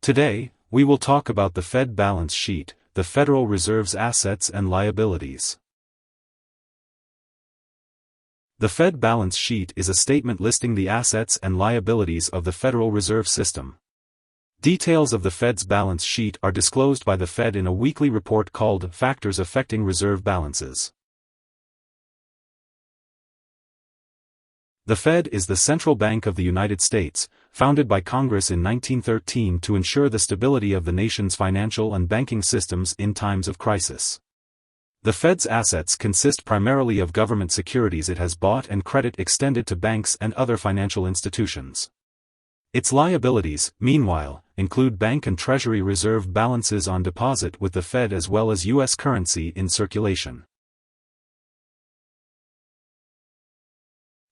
Today, we will talk about the Fed balance sheet, the Federal Reserve's assets and liabilities. The Fed balance sheet is a statement listing the assets and liabilities of the Federal Reserve System. Details of the Fed's balance sheet are disclosed by the Fed in a weekly report called Factors Affecting Reserve Balances. The Fed is the central bank of the United States, founded by Congress in 1913 to ensure the stability of the nation's financial and banking systems in times of crisis. The Fed's assets consist primarily of government securities it has bought and credit extended to banks and other financial institutions. Its liabilities, meanwhile, include bank and treasury reserve balances on deposit with the Fed as well as U.S. currency in circulation.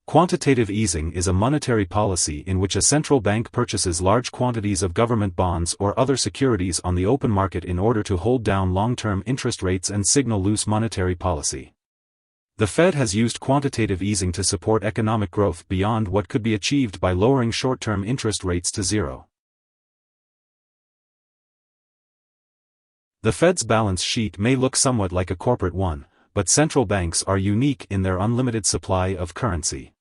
Quantitative easing is a monetary policy in which a central bank purchases large quantities of government bonds or other securities on the open market in order to hold down long-term interest rates and signal loose monetary policy. The Fed has used quantitative easing to support economic growth beyond what could be achieved by lowering short-term interest rates to zero. The Fed's balance sheet may look somewhat like a corporate one, but central banks are unique in their unlimited supply of currency.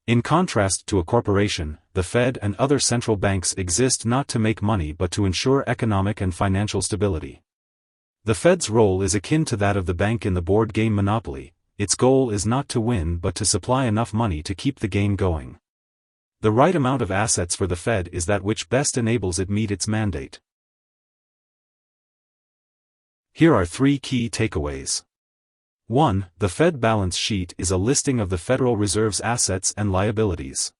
In contrast to a corporation, the Fed and other central banks exist not to make money but to ensure economic and financial stability. The Fed's role is akin to that of the bank in the board game Monopoly. Its goal is not to win but to supply enough money to keep the game going. The right amount of assets for the Fed is that which best enables it meet its mandate. Here are 3 key takeaways. 1. The Fed balance sheet is a listing of the Federal Reserve's assets and liabilities.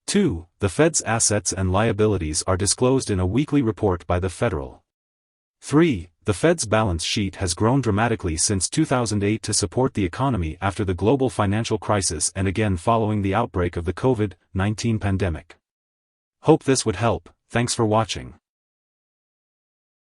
2. The Fed's assets and liabilities are disclosed in a weekly report by the Federal. 3. The Fed's balance sheet has grown dramatically since 2008 to support the economy after the global financial crisis and again following the outbreak of the COVID-19 pandemic. Hope this would help. Thanks for watching.